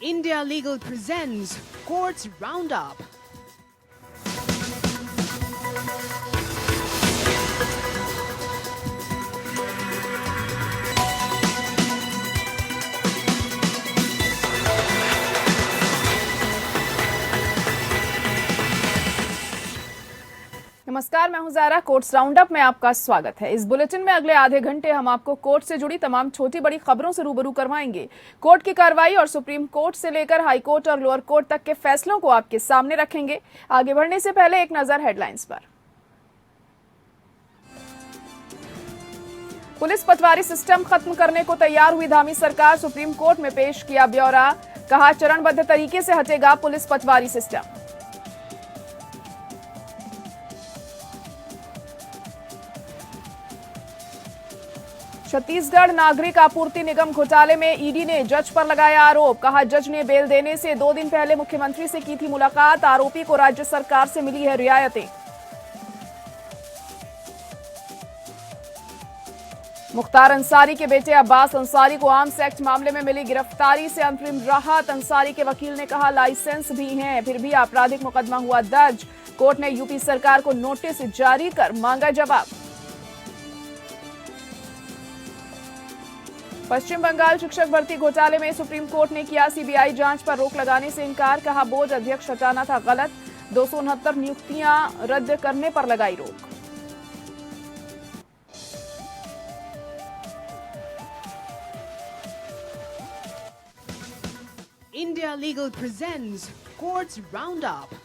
India Legal presents Courts Roundup. नमस्कार, मैं हूं ज़ारा। कोर्ट्स राउंडअप में आपका स्वागत है। इस बुलेटिन में अगले आधे घंटे हम आपको कोर्ट से जुड़ी तमाम छोटी बड़ी खबरों से रूबरू करवाएंगे। कोर्ट की कार्रवाई और सुप्रीम कोर्ट से लेकर हाई कोर्ट और लोअर कोर्ट तक के फैसलों को आपके सामने रखेंगे। आगे बढ़ने से पहले एक नजर हेडलाइंस पर। पुलिस पटवारी सिस्टम खत्म करने को तैयार हुई धामी सरकार। सुप्रीम कोर्ट में पेश किया ब्यौरा। कहा, चरणबद्ध तरीके से हटेगा पुलिस पटवारी सिस्टम। छत्तीसगढ़ नागरिक आपूर्ति निगम घोटाले में ईडी ने जज पर लगाया आरोप। कहा, जज ने बेल देने से 2 दिन पहले मुख्यमंत्री से की थी मुलाकात। आरोपी को राज्य सरकार से मिली है रियायतें। मुख्तार अंसारी के बेटे अब्बास अंसारी को आर्म्स एक्ट मामले में मिली गिरफ्तारी से अंतरिम राहत। अंसारी के वकील ने कहा, लाइसेंस भी हैं, फिर भी आपराधिक मुकदमा हुआ दर्ज। कोर्ट ने यूपी सरकार को नोटिस जारी कर मांगा जवाब। पश्चिम बंगाल शिक्षक भर्ती घोटाले में सुप्रीम कोर्ट ने किया सीबीआई जांच पर रोक लगाने से इनकार। कहा, बोर्ड अध्यक्ष हटाना था गलत। 269 नियुक्तियां रद्द करने पर लगाई रोक। India Legal presents Courts Roundup.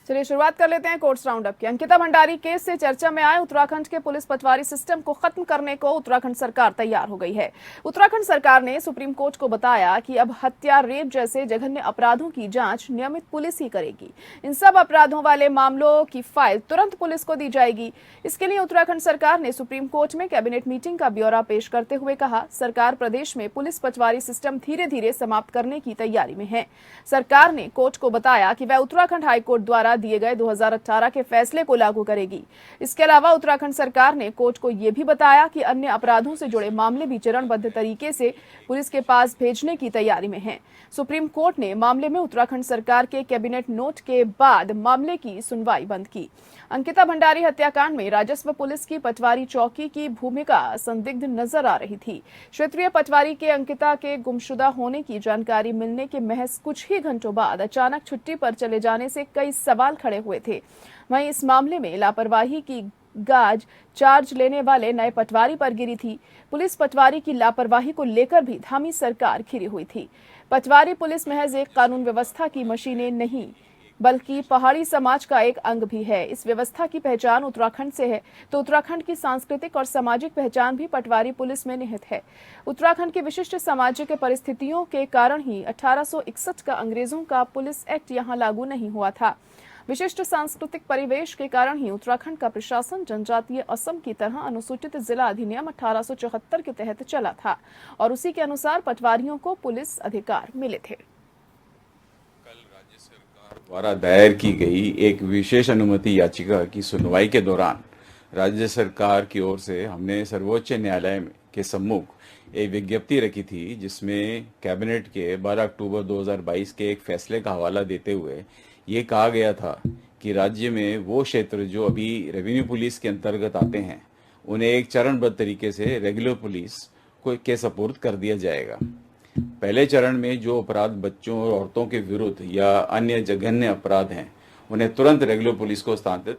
चलिए शुरुआत कर लेते हैं कोर्ट्स राउंडअप की। अंकिता भंडारी केस से चर्चा में आए उत्तराखंड के पुलिस पटवारी सिस्टम को खत्म करने को उत्तराखंड सरकार तैयार हो गई है। उत्तराखंड सरकार ने सुप्रीम कोर्ट को बताया कि अब हत्या, रेप जैसे जघन्य अपराधों की जांच नियमित पुलिस ही करेगी। इन सब अपराधों वाले मामलों की फाइल तुरंत पुलिस को दी जाएगी। इसके लिए उत्तराखंड सरकार ने सुप्रीम कोर्ट में कैबिनेट मीटिंग का ब्यौरा पेश करते हुए कहा, सरकार प्रदेश में पुलिस पटवारी सिस्टम धीरे धीरे समाप्त करने की तैयारी में है। सरकार ने कोर्ट को बताया कि वह उत्तराखंड हाईकोर्ट द्वारा दिए गए 2018 के फैसले को लागू करेगी। इसके अलावा उत्तराखंड सरकार ने कोर्ट को यह भी बताया कि अन्य अपराधों से जुड़े मामले भी चरणबद्ध तरीके से पुलिस के पास भेजने की तैयारी में हैं। सुप्रीम कोर्ट ने मामले में उत्तराखंड सरकार के कैबिनेट नोट के बाद मामले की सुनवाई बंद की। अंकिता भंडारी हत्याकांड में राजस्व पुलिस की पटवारी चौकी की भूमिका संदिग्ध नजर आ रही थी। क्षेत्रीय पटवारी के अंकिता के गुमशुदा होने की जानकारी मिलने के महज कुछ ही घंटों बाद अचानक छुट्टी पर चले जाने से कई सवाल खड़े हुए थे। वहीं इस मामले में लापरवाही की गाज चार्ज लेने वाले नए पटवारी पर गिरी थी। पुलिस पटवारी की लापरवाही को लेकर भी धामी सरकार घिरी हुई थी। पटवारी पुलिस महज एक कानून व्यवस्था की मशीनें नहीं बल्कि पहाड़ी समाज का एक अंग भी है। इस व्यवस्था की पहचान उत्तराखंड से है तो उत्तराखंड की सांस्कृतिक और सामाजिक पहचान भी पटवारी पुलिस में निहित है। उत्तराखंड की विशिष्ट सामाजिक परिस्थितियों के कारण ही 1861 का अंग्रेजों का पुलिस एक्ट यहाँ लागू नहीं हुआ था। विशिष्ट सांस्कृतिक परिवेश के कारण ही उत्तराखंड का प्रशासन जनजातीय असम की तरह अनुसूचित जिला अधिनियम 1874 के तहत चला था और उसी के अनुसार पटवारियों को पुलिस अधिकार मिले थे। द्वारा दायर की गई एक विशेष अनुमति याचिका की सुनवाई के दौरान राज्य सरकार की ओर से हमने सर्वोच्च न्यायालय के सम्मुख एक विज्ञप्ति रखी थी, जिसमें कैबिनेट के 12 अक्टूबर 2022 के एक फैसले का हवाला देते हुए ये कहा गया था कि राज्य में वो क्षेत्र जो अभी रेवेन्यू पुलिस के अंतर्गत आते हैं उन्हें एक चरणबद्ध तरीके से रेगुलर पुलिस को के सपुर्द कर दिया जाएगा। पहले चरण में जो अपराध बच्चों और औरतों के विरुद्ध या अन्य जघन्य अपराध हैं उन्हें तुरंत रेगुलर पुलिस को हस्तांतरित।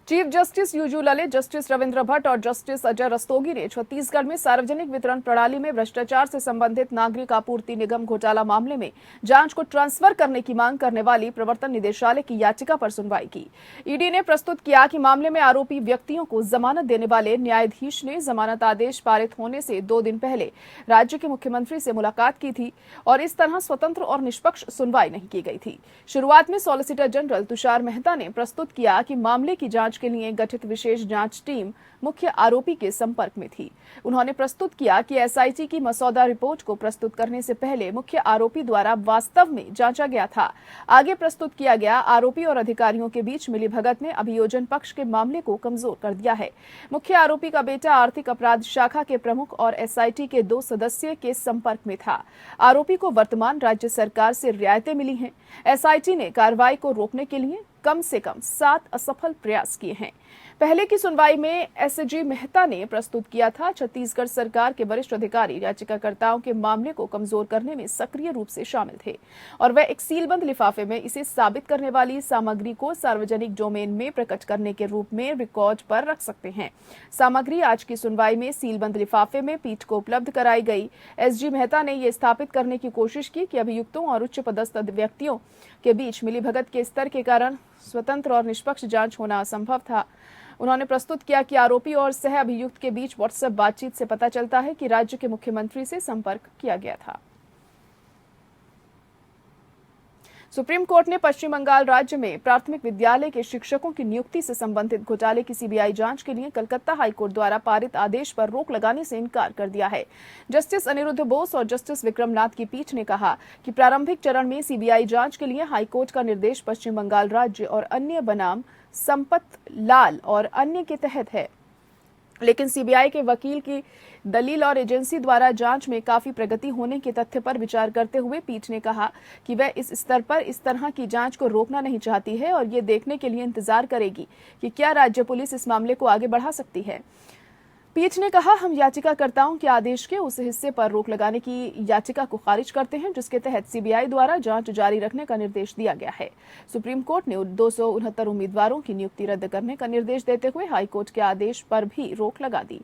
Chief justice yuzu Lalit, justice Ravindra Bhatt और जस्टिस अजय रस्तोगी ने छत्तीसगढ़ में सार्वजनिक वितरण प्रणाली में भ्रष्टाचार से संबंधित नागरिक आपूर्ति निगम घोटाला मामले में जांच को ट्रांसफर करने की मांग करने वाली प्रवर्तन निदेशालय की याचिका पर सुनवाई की। ईडी ने प्रस्तुत किया कि मामले में आरोपी व्यक्तियों को जमानत देने वाले न्यायाधीश ने जमानत आदेश पारित होने से 2 दिन पहले राज्य के मुख्यमंत्री से मुलाकात की थी और इस तरह स्वतंत्र और निष्पक्ष सुनवाई नहीं की गई थी। शुरुआत में सॉलिसिटर जनरल तुषार मेहता ने प्रस्तुत किया कि मामले की जांच जांच के लिए गठित विशेष जांच टीम मुख्य आरोपी के संपर्क में थी। उन्होंने प्रस्तुत किया कि एसआईटी की मसौदा रिपोर्ट को प्रस्तुत करने से पहले मुख्य आरोपी द्वारा वास्तव में जांचा गया था। आगे प्रस्तुत किया गया आरोपी और अधिकारियों के बीच मिलीभगत ने अभियोजन पक्ष के मामले को कमजोर कर दिया है। मुख्य आरोपी का बेटा आर्थिक अपराध शाखा के प्रमुख और एसआईटी के 2 सदस्य के संपर्क में था। आरोपी को वर्तमान राज्य सरकार से रियायतें मिली हैं। एसआईटी ने कार्रवाई को रोकने के लिए कम से कम 7 असफल प्रयास किए हैं। पहले की सुनवाई में एसजी मेहता ने प्रस्तुत किया था छत्तीसगढ़ सरकार के वरिष्ठ अधिकारी याचिकाकर्ताओं के मामले को कमजोर करने में सक्रिय रूप से शामिल थे और वह एक सीलबंद लिफाफे में इसे साबित करने वाली सामग्री को सार्वजनिक डोमेन में प्रकट करने के रूप में रिकॉर्ड पर रख सकते हैं। सामग्री आज की सुनवाई में सीलबंद लिफाफे में पीठ को उपलब्ध कराई गई। एसजी मेहता ने यह स्थापित करने की कोशिश की कि अभियुक्तों और उच्च पदस्थ व्यक्तियों के बीच मिलीभगत के स्तर के कारण स्वतंत्र और निष्पक्ष जांच होना असंभव था। उन्होंने प्रस्तुत किया कि आरोपी और सह अभियुक्त के बीच व्हाट्सएप बातचीत से पता चलता है कि राज्य के मुख्यमंत्री से संपर्क किया गया था। सुप्रीम कोर्ट ने पश्चिम बंगाल राज्य में प्राथमिक विद्यालय के शिक्षकों की नियुक्ति से संबंधित घोटाले की सीबीआई जांच के लिए कलकत्ता हाईकोर्ट द्वारा पारित आदेश पर रोक लगाने से इनकार कर दिया है। जस्टिस अनिरुद्ध बोस और जस्टिस विक्रमनाथ की पीठ ने कहा कि प्रारंभिक चरण में सीबीआई जांच के लिए हाईकोर्ट का निर्देश पश्चिम बंगाल राज्य और अन्य बनाम संपत लाल और अन्य के तहत है, लेकिन सीबीआई के वकील की दलील और एजेंसी द्वारा जांच में काफी प्रगति होने के तथ्य पर विचार करते हुए पीठ ने कहा कि वह इस स्तर पर इस तरह की जांच को रोकना नहीं चाहती है और ये देखने के लिए इंतजार करेगी कि क्या राज्य पुलिस इस मामले को आगे बढ़ा सकती है। पीठ ने कहा, हम याचिकाकर्ताओं के आदेश के उस हिस्से पर रोक लगाने की याचिका को खारिज करते हैं जिसके तहत सीबीआई द्वारा जांच जारी रखने का निर्देश दिया गया है। सुप्रीम कोर्ट ने 269 उम्मीदवारों की नियुक्ति रद्द करने का निर्देश देते हुए हाईकोर्ट के आदेश पर भी रोक लगा दी।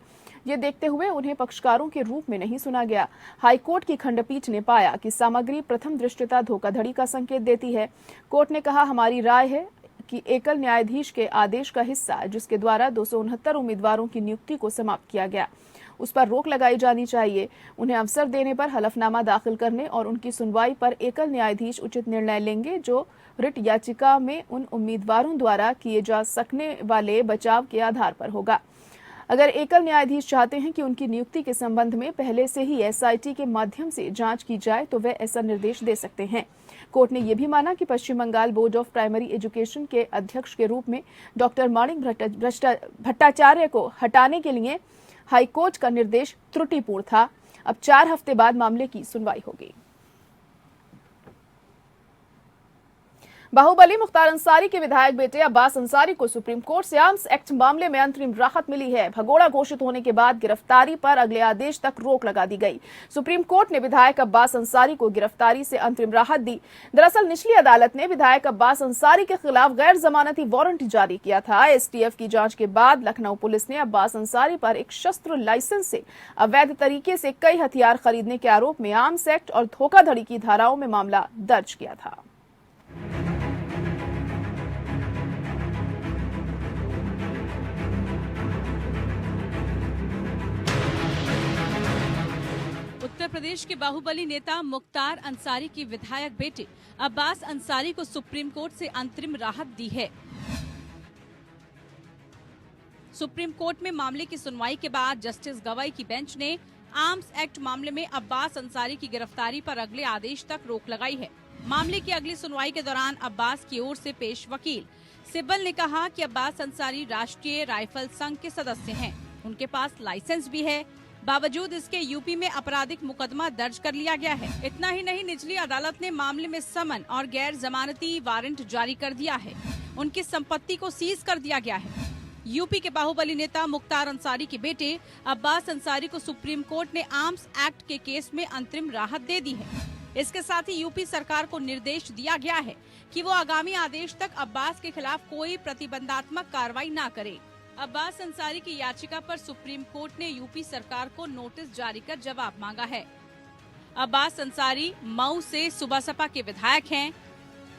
ये देखते हुए उन्हें पक्षकारों के रूप में नहीं सुना गया। हाईकोर्ट की खंडपीठ ने पाया कि सामग्री प्रथम दृष्टया धोखाधड़ी का संकेत देती है। कोर्ट ने कहा, हमारी राय है कि एकल न्यायाधीश के आदेश का हिस्सा जिसके द्वारा 269 उम्मीदवारों की नियुक्ति को समाप्त किया गया, उस पर रोक लगाई जानी चाहिए। उन्हें अवसर देने पर हलफनामा दाखिल करने और उनकी सुनवाई पर एकल न्यायाधीश उचित निर्णय लेंगे जो रिट याचिका में उन उम्मीदवारों द्वारा किए जा सकने वाले बचाव के आधार पर होगा। अगर एकल न्यायाधीश चाहते हैं कि उनकी नियुक्ति के संबंध में पहले से ही एसआईटी के माध्यम से जांच की जाए तो वे ऐसा निर्देश दे सकते हैं। कोर्ट ने यह भी माना कि Paschim Bengal board of primary education के अध्यक्ष के रूप में डॉक्टर माणिक भट्टाचार्य को हटाने के लिए हाईकोर्ट का निर्देश त्रुटिपूर्ण था। अब 4 हफ्ते बाद मामले की सुनवाई होगी। बाहुबली मुख्तार अंसारी के विधायक बेटे अब्बास अंसारी को सुप्रीम कोर्ट से आर्म्स एक्ट मामले में अंतरिम राहत मिली है। भगोड़ा घोषित होने के बाद गिरफ्तारी पर अगले आदेश तक रोक लगा दी गई। सुप्रीम कोर्ट ने विधायक अब्बास अंसारी को गिरफ्तारी से अंतरिम राहत दी। दरअसल निचली अदालत ने विधायक अब्बास अंसारी के खिलाफ गैर जमानती वारंट जारी किया था। एसटीएफ की जांच के बाद लखनऊ पुलिस ने अब्बास अंसारी पर एक शस्त्र लाइसेंस से अवैध तरीके से कई हथियार खरीदने के आरोप में आर्म्स एक्ट और धोखाधड़ी की धाराओं में मामला दर्ज किया था। उत्तर प्रदेश के बाहुबली नेता मुख्तार अंसारी के विधायक बेटे अब्बास अंसारी को सुप्रीम कोर्ट से अंतरिम राहत दी है। सुप्रीम कोर्ट में मामले की सुनवाई के बाद जस्टिस गवाई की बेंच ने आर्म्स एक्ट मामले में अब्बास अंसारी की गिरफ्तारी पर अगले आदेश तक रोक लगाई है। मामले की अगली सुनवाई के दौरान अब्बास की ओर से पेश वकील सिब्बल ने कहा कि अब्बास अंसारी राष्ट्रीय राइफल संघ के सदस्य हैं। उनके पास लाइसेंस भी है, बावजूद इसके यूपी में आपराधिक मुकदमा दर्ज कर लिया गया है। इतना ही नहीं, निचली अदालत ने मामले में समन और गैर जमानती वारंट जारी कर दिया है। उनकी संपत्ति को सीज कर दिया गया है। यूपी के बाहुबली नेता मुख्तार अंसारी के बेटे अब्बास अंसारी को सुप्रीम कोर्ट ने आर्म्स एक्ट के केस में अंतरिम राहत दे दी है। इसके साथ ही यूपी सरकार को निर्देश दिया गया है कि वो आगामी आदेश तक अब्बास के खिलाफ कोई प्रतिबंधात्मक कार्रवाई न करे। अब्बास अंसारी की याचिका पर सुप्रीम कोर्ट ने यूपी सरकार को नोटिस जारी कर जवाब मांगा है। अब्बास अंसारी मऊ से सुबसपा के विधायक हैं।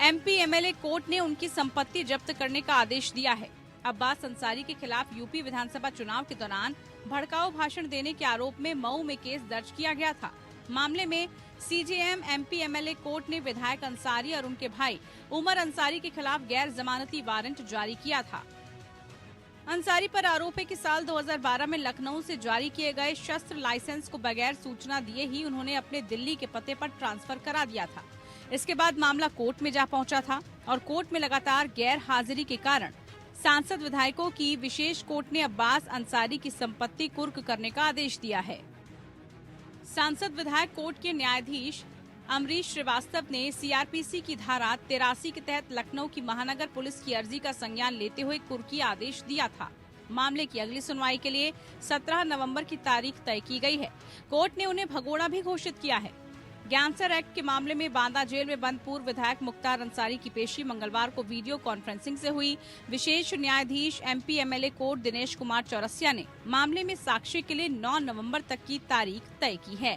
एमपी एमएलए कोर्ट ने उनकी संपत्ति जब्त करने का आदेश दिया है। अब्बास अंसारी के खिलाफ यूपी विधानसभा चुनाव के दौरान भड़काऊ भाषण देने के आरोप में मऊ में केस दर्ज किया गया था। मामले में सीजेएम एमपी एमएलए कोर्ट ने विधायक अंसारी और उनके भाई उमर अंसारी के खिलाफ गैर जमानती वारंट जारी किया था। अंसारी पर आरोप है कि साल 2012 में लखनऊ से जारी किए गए शस्त्र लाइसेंस को बगैर सूचना दिए ही उन्होंने अपने दिल्ली के पते पर ट्रांसफर करा दिया था। इसके बाद मामला कोर्ट में जा पहुंचा था और कोर्ट में लगातार गैर हाजिरी के कारण सांसद विधायकों की विशेष कोर्ट ने अब्बास अंसारी की संपत्ति कुर्क करने का आदेश दिया है। सांसद विधायक कोर्ट के न्यायाधीश अमरीश श्रीवास्तव ने सीआरपीसी की धारा 83 के तहत लखनऊ की महानगर पुलिस की अर्जी का संज्ञान लेते हुए कुर्की आदेश दिया था। मामले की अगली सुनवाई के लिए 17 नवंबर की तारीख तय की गई है। कोर्ट ने उन्हें भगोड़ा भी घोषित किया है। ज्ञानसर एक्ट के मामले में बांदा जेल में बंद पूर्व विधायक मुख्तार अंसारी की पेशी मंगलवार को वीडियो कॉन्फ्रेंसिंग से हुई। विशेष न्यायाधीश MP MLA court Dinesh Kumar Chaurasia ने मामले में साक्ष्य के लिए 9 नवंबर तक की तारीख तय की है।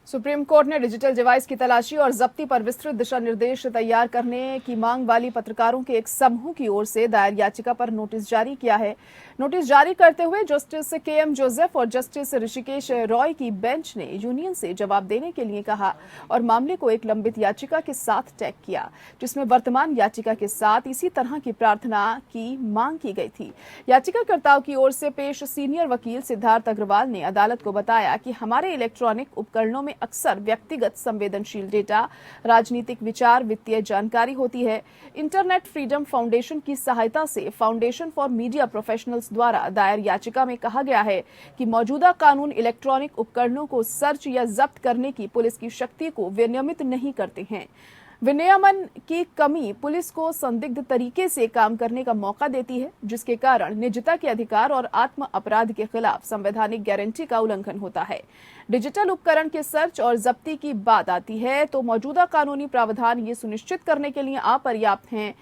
सुप्रीम कोर्ट ने डिजिटल डिवाइस की तलाशी और जब्ती पर विस्तृत दिशा निर्देश तैयार करने की मांग वाली पत्रकारों के एक समूह की ओर से दायर याचिका पर नोटिस जारी किया है। नोटिस जारी करते हुए जस्टिस केएम जोसेफ और जस्टिस ऋषिकेश रॉय की बेंच ने यूनियन से जवाब देने के लिए कहा और मामले को एक लंबित याचिका के साथ टैग किया, जिसमें वर्तमान याचिका के साथ इसी तरह की प्रार्थना की मांग की गई थी। याचिकाकर्ताओं की ओर से पेश सीनियर वकील सिद्धार्थ अग्रवाल ने अदालत को बताया कि हमारे इलेक्ट्रॉनिक उपकरणों में अक्सर व्यक्तिगत संवेदनशील डेटा, राजनीतिक विचार, वित्तीय जानकारी होती है। इंटरनेट फ्रीडम फाउंडेशन की सहायता से फाउंडेशन फॉर मीडिया प्रोफेशनल्स द्वारा दायर याचिका में कहा गया है कि मौजूदा कानून इलेक्ट्रॉनिक उपकरणों को सर्च या जब्त करने की पुलिस की शक्ति को विनियमित नहीं करते हैं। विनियमन की कमी पुलिस को संदिग्ध तरीके से काम करने का मौका देती है, जिसके कारण निजता के अधिकार और आत्म अपराध के खिलाफ संवैधानिक गारंटी का उल्लंघन होता है। डिजिटल उपकरण के सर्च और जब्ती की बात आती है तो मौजूदा कानूनी प्रावधान ये सुनिश्चित करने के लिए अपर्याप्त हैं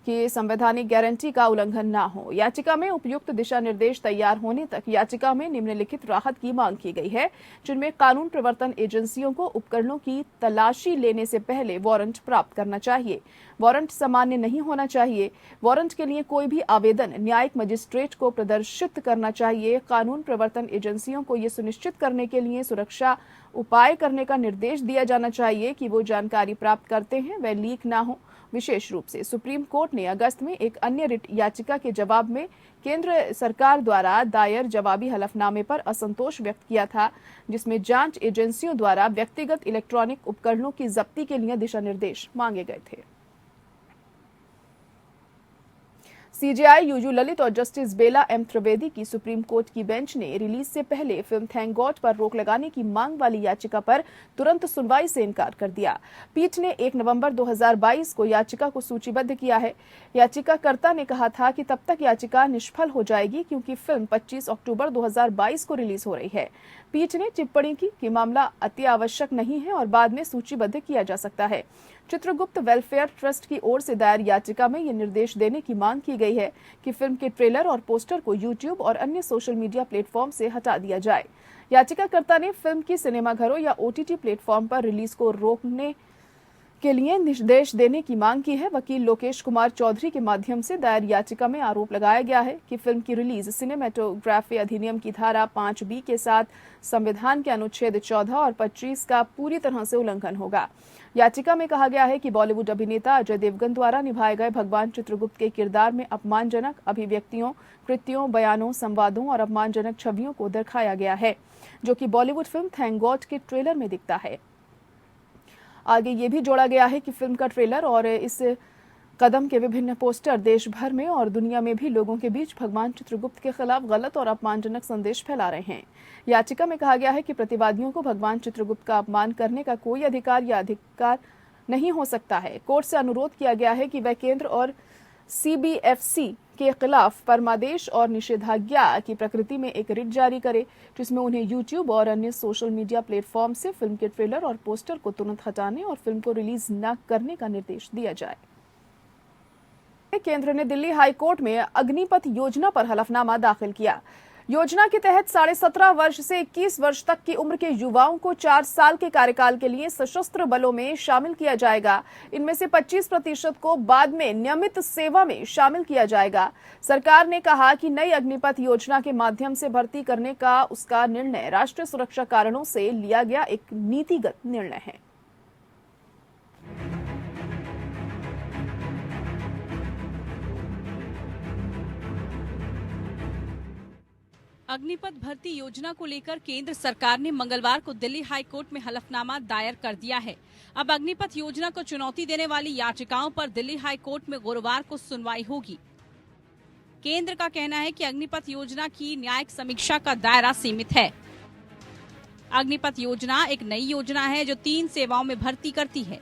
कि संवैधानिक गारंटी का उल्लंघन न हो। याचिका में उपयुक्त दिशा निर्देश तैयार होने तक याचिका में निम्नलिखित राहत की मांग की गई है, जिनमें कानून प्रवर्तन एजेंसियों को उपकरणों की तलाशी लेने से पहले वारंट प्राप्त करना चाहिए। वारंट सामान्य नहीं होना चाहिए। वारंट के लिए कोई भी आवेदन न्यायिक मजिस्ट्रेट को प्रदर्शित करना चाहिए। कानून प्रवर्तन एजेंसियों को ये सुनिश्चित करने के लिए सुरक्षा उपाय करने का निर्देश दिया जाना चाहिए कि वो जानकारी प्राप्त करते हैं वह लीक ना हो। विशेष रूप से सुप्रीम कोर्ट ने अगस्त में एक अन्य रिट याचिका के जवाब में केंद्र सरकार द्वारा दायर जवाबी हलफनामे पर असंतोष व्यक्त किया था, जिसमें जांच एजेंसियों द्वारा व्यक्तिगत इलेक्ट्रॉनिक उपकरणों की जब्ती के लिए दिशा निर्देश मांगे गए थे। सीजेआई यूयू ललित और जस्टिस बेला एम त्रिवेदी की सुप्रीम कोर्ट की बेंच ने रिलीज से पहले फिल्म थैंक गॉड पर रोक लगाने की मांग वाली याचिका पर तुरंत सुनवाई से इनकार कर दिया। पीठ ने 1 नवंबर 2022 को याचिका को सूचीबद्ध किया है। याचिकाकर्ता ने कहा था कि तब तक याचिका निष्फल हो जाएगी क्योंकि फिल्म 25 अक्टूबर 2022 को रिलीज हो रही है। पीठ ने टिप्पणी की कि मामला अति आवश्यक नहीं है और बाद में सूचीबद्ध किया जा सकता है। चित्रगुप्त वेलफेयर ट्रस्ट की ओर से दायर याचिका में यह निर्देश देने की मांग की गई है कि फिल्म के ट्रेलर और पोस्टर को यूट्यूब और अन्य सोशल मीडिया प्लेटफॉर्म से हटा दिया जाए। याचिकाकर्ता ने फिल्म की सिनेमाघरों या ओटीटी प्लेटफॉर्म पर रिलीज को रोकने के लिए निर्देश देने की मांग की है। वकील लोकेश कुमार चौधरी के माध्यम से दायर याचिका में आरोप लगाया गया है कि फिल्म की रिलीज सिनेमेटोग्राफी अधिनियम की धारा 5B के साथ संविधान के अनुच्छेद 14 और 25 का पूरी तरह से उल्लंघन होगा। याचिका में कहा गया है कि बॉलीवुड अभिनेता अजय देवगन द्वारा निभाए गए भगवान चित्रगुप्त के किरदार में अपमानजनक अभिव्यक्तियों, कृत्यों, बयानों, संवादों और अपमानजनक छवियों को दिखाया गया है, जो कि बॉलीवुड फिल्म थैंक गॉड के ट्रेलर में दिखता है। आगे ये भी जोड़ा गया है कि फिल्म का ट्रेलर और इस कदम के विभिन्न पोस्टर देश भर में और दुनिया में भी लोगों के बीच भगवान चित्रगुप्त के खिलाफ गलत और अपमानजनक संदेश फैला रहे हैं। याचिका में कहा गया है कि प्रतिवादियों को भगवान चित्रगुप्त का अपमान करने का कोई अधिकार नहीं हो सकता है। कोर्ट से अनुरोध किया गया है कि वह केंद्र और CBFC के खिलाफ परमादेश और निषेधाज्ञा की प्रकृति में एक रिट जारी करे, जिसमें उन्हें यूट्यूब और अन्य सोशल मीडिया प्लेटफॉर्म से फिल्म के ट्रेलर और पोस्टर को तुरंत हटाने और फिल्म को रिलीज न करने का निर्देश दिया जाए। केंद्र ने दिल्ली हाई कोर्ट में अग्निपथ योजना पर हलफनामा दाखिल किया। योजना के तहत 17.5 वर्ष से 21 वर्ष तक की उम्र के युवाओं को 4 साल के कार्यकाल के लिए सशस्त्र बलों में शामिल किया जाएगा। इनमें से 25% को बाद में नियमित सेवा में शामिल किया जाएगा। सरकार ने कहा कि नई अग्निपथ योजना के माध्यम से भर्ती करने का उसका निर्णय राष्ट्रीय सुरक्षा कारणों से लिया गया एक नीतिगत निर्णय है। अग्निपथ भर्ती योजना को लेकर केंद्र सरकार ने मंगलवार को दिल्ली हाई कोर्ट में हलफनामा दायर कर दिया है। अब अग्निपथ योजना को चुनौती देने वाली याचिकाओं पर दिल्ली हाई कोर्ट में गुरुवार को सुनवाई होगी। केंद्र का कहना है कि अग्निपथ योजना की न्यायिक समीक्षा का दायरा सीमित है। अग्निपथ योजना एक नई योजना है जो 3 सेवाओं में भर्ती करती है।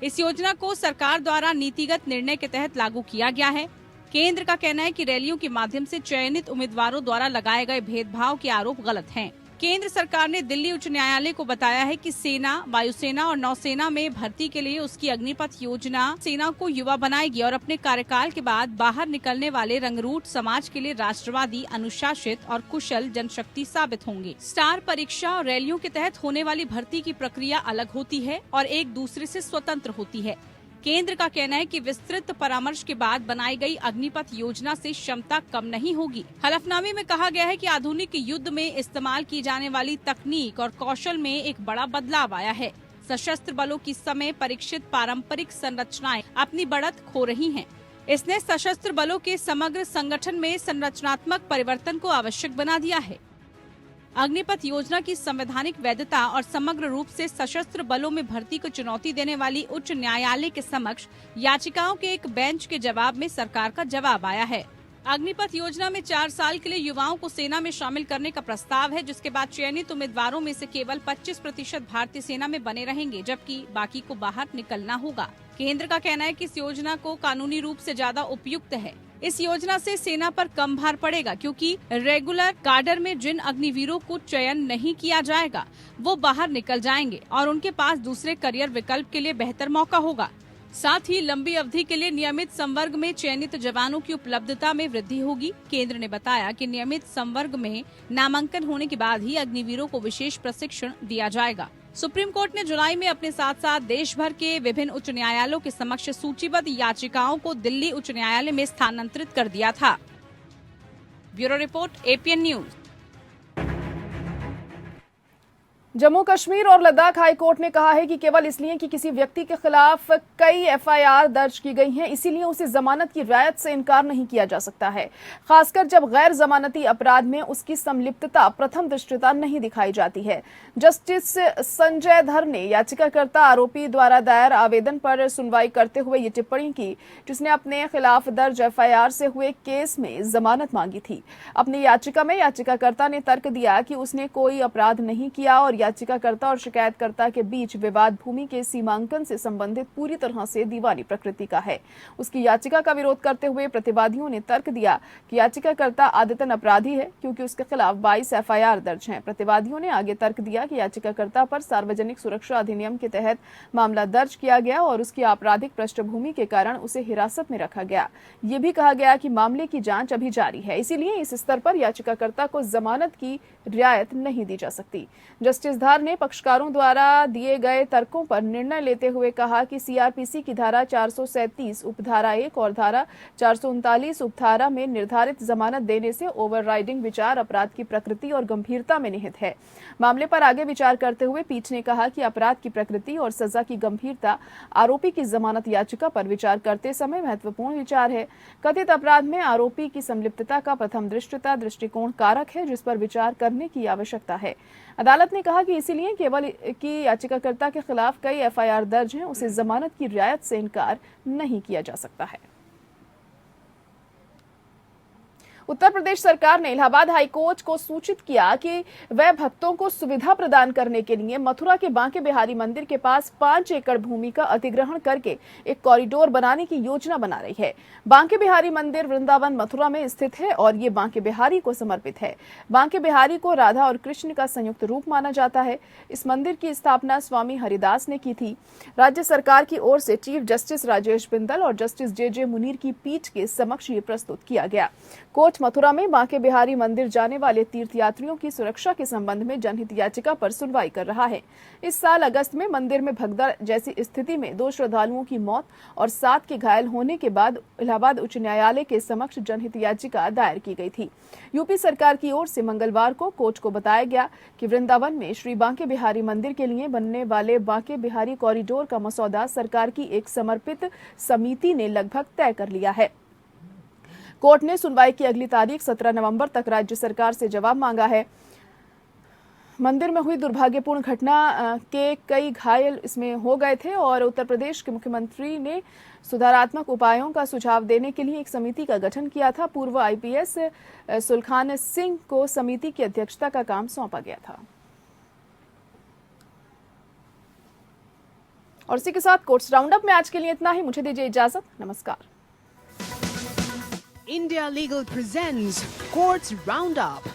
इस योजना को सरकार द्वारा नीतिगत निर्णय के तहत लागू किया गया है। केंद्र का कहना है कि रैलियों के माध्यम से चयनित उम्मीदवारों द्वारा लगाए गए भेदभाव के आरोप गलत हैं। केंद्र सरकार ने दिल्ली उच्च न्यायालय को बताया है कि सेना, वायुसेना और नौसेना में भर्ती के लिए उसकी अग्निपथ योजना सेना को युवा बनाएगी और अपने कार्यकाल के बाद बाहर निकलने वाले रंगरूट समाज के लिए राष्ट्रवादी, अनुशासित और कुशल जनशक्ति साबित होंगे। स्टार परीक्षा और रैलियों के तहत होने वाली भर्ती की प्रक्रिया अलग होती है और एक दूसरे से स्वतंत्र होती है। केंद्र का कहना है कि विस्तृत परामर्श के बाद बनाई गई अग्निपथ योजना से क्षमता कम नहीं होगी। हलफनामे में कहा गया है कि आधुनिक युद्ध में इस्तेमाल की जाने वाली तकनीक और कौशल में एक बड़ा बदलाव आया है। सशस्त्र बलों की समय परीक्षित पारंपरिक संरचनाएं अपनी बढ़त खो रही हैं। इसने सशस्त्र बलों के समग्र संगठन में संरचनात्मक परिवर्तन को आवश्यक बना दिया है। अग्निपथ योजना की संवैधानिक वैधता और समग्र रूप से सशस्त्र बलों में भर्ती को चुनौती देने वाली उच्च न्यायालय के समक्ष याचिकाओं के एक बेंच के जवाब में सरकार का जवाब आया है। अग्निपथ योजना में 4 साल के लिए युवाओं को सेना में शामिल करने का प्रस्ताव है, जिसके बाद चयनित उम्मीदवारों में से केवल 25% भारतीय सेना में बने रहेंगे, जबकि बाकी को बाहर निकलना होगा। केंद्र का कहना है कि इस योजना को कानूनी रूप से ज्यादा उपयुक्त है। इस योजना से सेना पर कम भार पड़ेगा, क्योंकि रेगुलर काडर में जिन अग्निवीरों को चयन नहीं किया जाएगा वो बाहर निकल जाएंगे और उनके पास दूसरे करियर विकल्प के लिए बेहतर मौका होगा। साथ ही लंबी अवधि के लिए नियमित संवर्ग में चयनित जवानों की उपलब्धता में वृद्धि होगी। केंद्र ने बताया कि नियमित संवर्ग में नामांकन होने के बाद ही अग्निवीरों को विशेष प्रशिक्षण दिया जाएगा। सुप्रीम कोर्ट ने जुलाई में अपने साथ साथ देश भर के विभिन्न उच्च न्यायालयों के समक्ष सूचीबद्ध याचिकाओं को दिल्ली उच्च न्यायालय में स्थानांतरित कर दिया था। Bureau report, APN news. Jammu Kashmir और लद्दाख हाई कोर्ट ने कहा है कि केवल इसलिए कि किसी व्यक्ति के खिलाफ कई एफआईआर दर्ज की गई हैं, इसीलिए उसे जमानत की रियायत से इनकार नहीं किया जा सकता है, खासकर जब गैर जमानती अपराध में उसकी संलिप्तता प्रथम दृष्टया नहीं दिखाई जाती है। जस्टिस संजय धर ने याचिकाकर्ता आरोपी द्वारा दायर आवेदन पर सुनवाई करते हुए ये टिप्पणी की, जिसने अपने खिलाफ दर्ज एफआईआर से हुए केस में जमानत मांगी थी। अपनी याचिका में याचिकाकर्ता ने तर्क दिया कि उसने कोई अपराध नहीं किया और याचिकाकर्ता और शिकायतकर्ता के बीच विवाद भूमि के सीमांकन से संबंधित पूरी तरह से दीवानी प्रकृति का है। उसकी याचिका का विरोध करते हुए प्रतिवादियों ने तर्क दिया कि याचिकाकर्ता आदतन अपराधी है, क्योंकि उसके खिलाफ 22 एफआईआर दर्ज हैं। प्रतिवादियों ने आगे तर्क दिया कि याचिकाकर्ता पर सार्वजनिक सुरक्षा अधिनियम के तहत मामला दर्ज किया गया और उसकी आपराधिक पृष्ठभूमि के कारण उसे हिरासत में रखा गया। ये भी कहा गया कि मामले की जांच अभी जारी है, इसीलिए इस स्तर पर याचिकाकर्ता को जमानत की रियायत नहीं दी जा सकती। जस्टिस धार ने पक्षकारों द्वारा दिए गए तर्कों पर निर्णय लेते हुए कहा कि सीआरपीसी की धारा 437 उपधारा 1 और धारा 439 उपधारा में निर्धारित जमानत देने से ओवरराइडिंग विचार अपराध की प्रकृति और गंभीरता में निहित है। मामले पर आगे विचार करते हुए पीठ ने कहा कि अपराध की प्रकृति और सजा की गंभीरता आरोपी की जमानत याचिका पर विचार करते समय महत्वपूर्ण विचार है। कथित अपराध में आरोपी की संलिप्तता का प्रथम दृष्टया दृष्टिकोण कारक है, जिस पर विचार करने की आवश्यकता है। अदालत ने कहा कि इसीलिए केवल कि याचिकाकर्ता के खिलाफ कई एफआईआर दर्ज हैं, उसे जमानत की रियायत से इनकार नहीं किया जा सकता है। उत्तर प्रदेश सरकार ने इलाहाबाद हाई कोर्ट को सूचित किया कि वह भक्तों को सुविधा प्रदान करने के लिए मथुरा के बांके बिहारी मंदिर के पास 5 एकड़ भूमि का अधिग्रहण करके एक कॉरिडोर बनाने की योजना बना रही है। बांके बिहारी मंदिर वृंदावन मथुरा में स्थित है और ये बांके बिहारी को समर्पित है। बांके बिहारी को राधा और कृष्ण का संयुक्त रूप माना जाता है। इस मंदिर की स्थापना स्वामी हरिदास ने की थी। राज्य सरकार की ओर से चीफ जस्टिस राजेश बिंदल और जस्टिस जे मुनीर की पीठ के समक्ष ये प्रस्तुत किया गया। कोर्ट मथुरा में बांके बिहारी मंदिर जाने वाले तीर्थयात्रियों की सुरक्षा के संबंध में जनहित याचिका पर सुनवाई कर रहा है। इस साल अगस्त में मंदिर में भगदड़ जैसी स्थिति में 2 श्रद्धालुओं की मौत और 7 के घायल होने के बाद इलाहाबाद उच्च न्यायालय के समक्ष जनहित याचिका दायर की गई थी। यूपी सरकार की ओर से मंगलवार को कोर्ट को बताया गया कि वृंदावन में श्री बांके बिहारी मंदिर के लिए बनने वाले बांके बिहारी कॉरिडोर का मसौदा सरकार की एक समर्पित समिति ने लगभग तय कर लिया है। कोर्ट ने सुनवाई की अगली तारीख 17 नवंबर तक राज्य सरकार से जवाब मांगा है। मंदिर में हुई दुर्भाग्यपूर्ण घटना के कई घायल इसमें हो गए थे और उत्तर प्रदेश के मुख्यमंत्री ने सुधारात्मक उपायों का सुझाव देने के लिए एक समिति का गठन किया था। पूर्व आईपीएस सुलखान सिंह को समिति की अध्यक्षता का काम सौंपा गया था। और इसी के साथ कोर्ट्स राउंडअप में आज के लिए इतना ही। मुझे दीजिए इजाजत। नमस्कार। India Legal presents Courts Roundup.